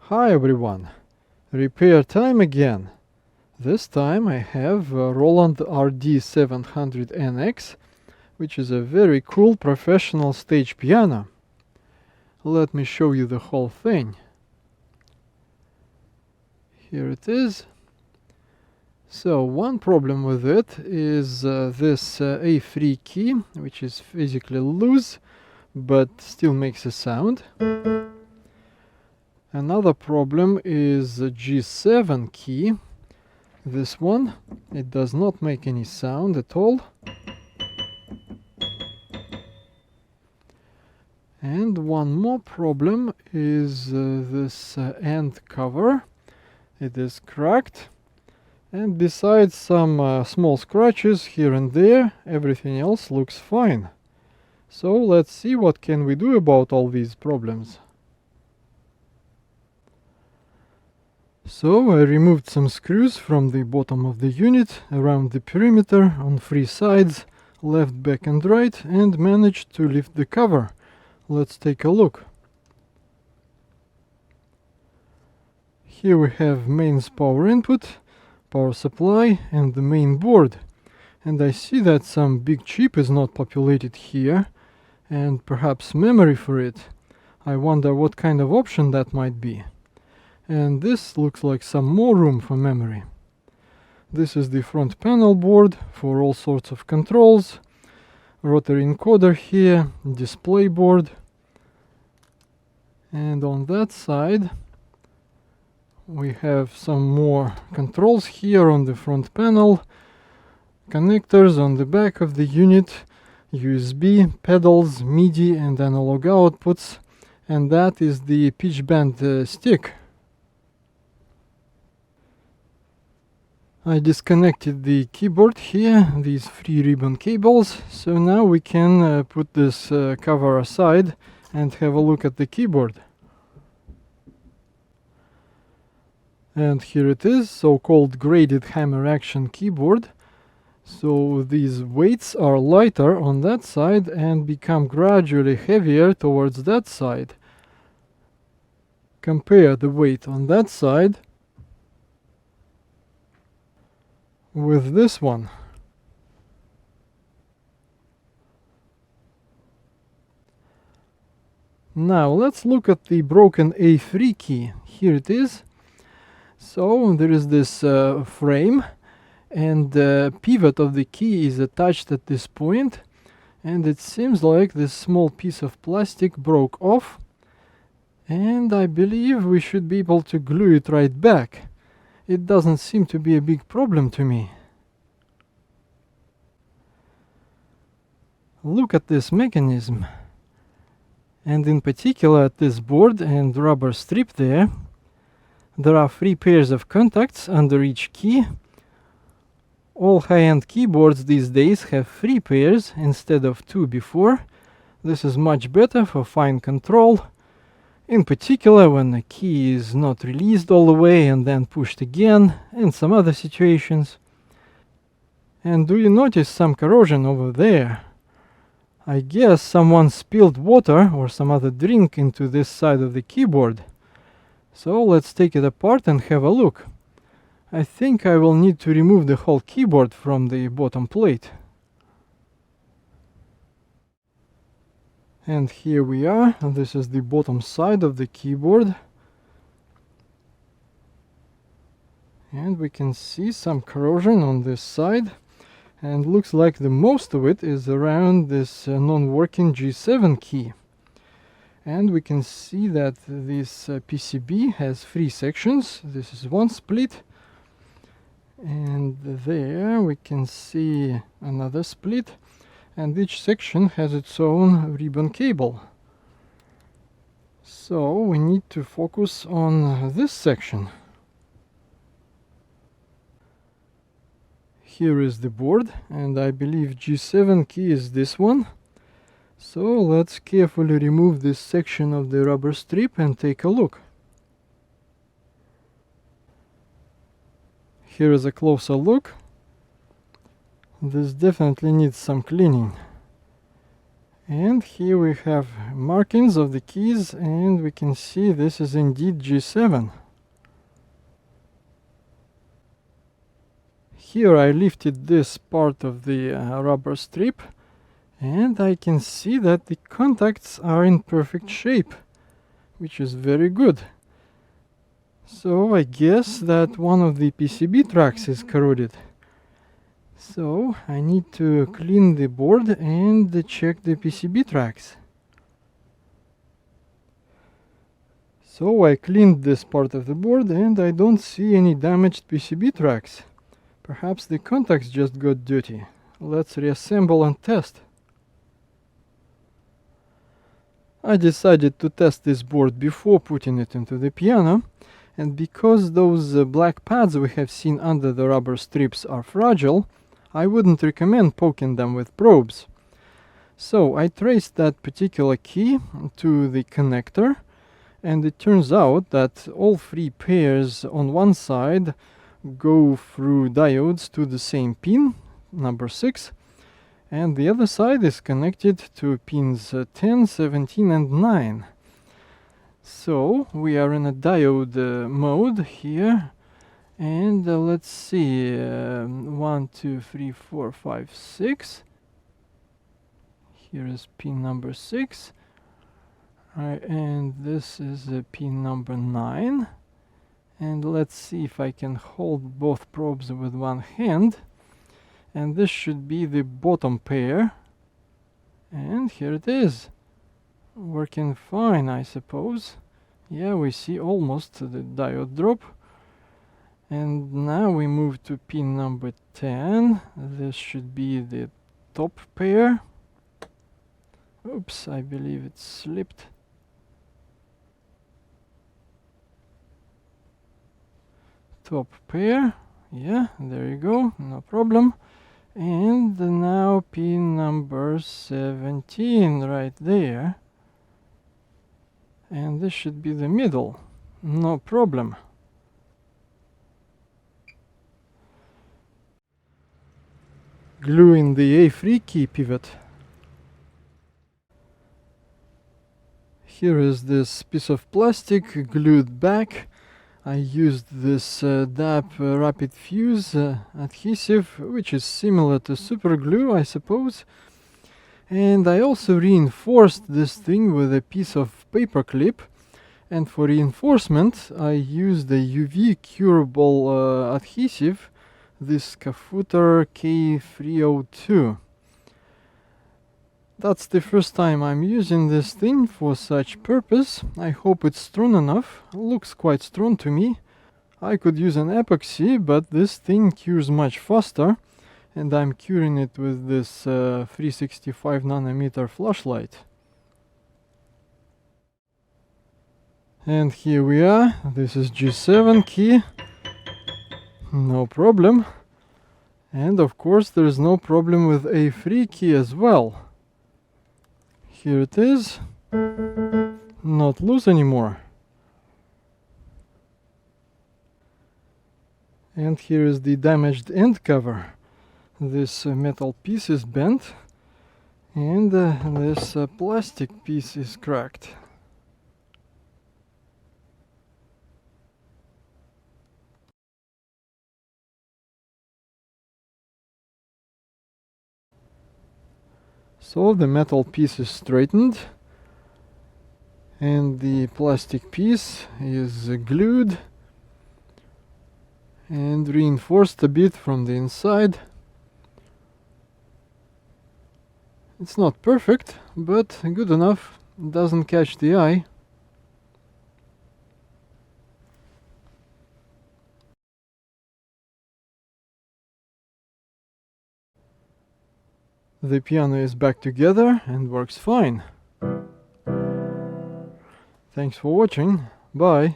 Hi everyone, repair time again. This time I have a Roland RD-700NX, which is a very cool professional stage piano. Let me show you the whole thing. Here it is. So one problem with it is this A3 key, which is physically loose but still makes a sound. Another problem is the G7 key. This one, it does not make any sound at all. And one more problem is this end cover. It is cracked. And besides some small scratches here and there, everything else looks fine. So let's see what can we do about all these problems. So I removed some screws from the bottom of the unit around the perimeter on three sides, left, back and right, and managed to lift the cover. Let's take a look. Here we have mains power input, power supply and the main board. And I see that some big chip is not populated here and perhaps memory for it. I wonder what kind of option that might be. And this looks like some more room for memory. This is the front panel board for all sorts of controls. Rotary encoder here, display board. And on that side we have some more controls here on the front panel. Connectors on the back of the unit, USB, pedals, MIDI and analog outputs. And that is the pitch bend stick. I disconnected the keyboard here, these 3 ribbon cables, so now we can put this cover aside and have a look at the keyboard. And here it is, so-called graded hammer action keyboard. So these weights are lighter on that side and become gradually heavier towards that side. Compare the weight on that side with this one. Now let's look at the broken A3 key. Here it is. So there is this frame and the pivot of the key is attached at this point, and it seems like this small piece of plastic broke off, and I believe we should be able to glue it right back. It doesn't seem to be a big problem to me. Look at this mechanism, and in particular at this board and rubber strip there. There are 3 pairs of contacts under each key. All high-end keyboards these days have 3 pairs instead of 2 before. This is much better for fine control, in particular when the key is not released all the way and then pushed again, and some other situations. And do you notice some corrosion over there? I guess someone spilled water or some other drink into this side of the keyboard. So let's take it apart and have a look. I think I will need to remove the whole keyboard from the bottom plate. And here we are. This is the bottom side of the keyboard. And we can see some corrosion on this side. And looks like the most of it is around this non-working G7 key. And we can see that this PCB has 3 sections. This is one split. And there we can see another split. And each section has its own ribbon cable. So we need to focus on this section. Here is the board, and I believe G7 key is this one. So let's carefully remove this section of the rubber strip and take a look. Here is a closer look. This definitely needs some cleaning. And here we have markings of the keys, and we can see this is indeed G7. Here I lifted this part of the rubber strip, and I can see that the contacts are in perfect shape, which is very good. So I guess that one of the PCB tracks is corroded. So I need to clean the board and check the PCB tracks. So I cleaned this part of the board and I don't see any damaged PCB tracks. Perhaps the contacts just got dirty. Let's reassemble and test. I decided to test this board before putting it into the piano, and because those black pads we have seen under the rubber strips are fragile, I wouldn't recommend poking them with probes. So I traced that particular key to the connector, and it turns out that all three pairs on one side go through diodes to the same pin, number 6, and the other side is connected to pins 10, 17 and 9. So we are in a diode mode here, and let's see, 1, 2, 3, 4, 5, 6. Here is pin number 6, and this is pin number 9. And let's see if I can hold both probes with one hand. And this should be the bottom pair. And here it is. Working fine, I suppose. Yeah, we see almost the diode drop. And now we move to pin number 10. This should be the top pair. Oops, I believe it slipped. Top pair. Yeah, there you go, no problem. And now pin number 17 right there. And this should be the middle, no problem. Glue in the A3 key pivot. Here is this piece of plastic glued back. I used this DAP rapid fuse adhesive, which is similar to super glue, I suppose. And I also reinforced this thing with a piece of paper clip. And for reinforcement, I used a UV curable adhesive, this Kafuter K302. That's the first time I'm using this thing for such purpose. I hope it's strong enough. Looks quite strong to me. I could use an epoxy, but this thing cures much faster, and I'm curing it with this 365 nanometer flashlight. And here we are. This is G7 key. No problem. And of course there is no problem with A3 key as well. Here it is, not loose anymore. And here is the damaged end cover. This metal piece is bent, and this plastic piece is cracked. So the metal piece is straightened and the plastic piece is glued and reinforced a bit from the inside. It's not perfect, but good enough, doesn't catch the eye. The piano is back together and works fine. Thanks for watching. Bye.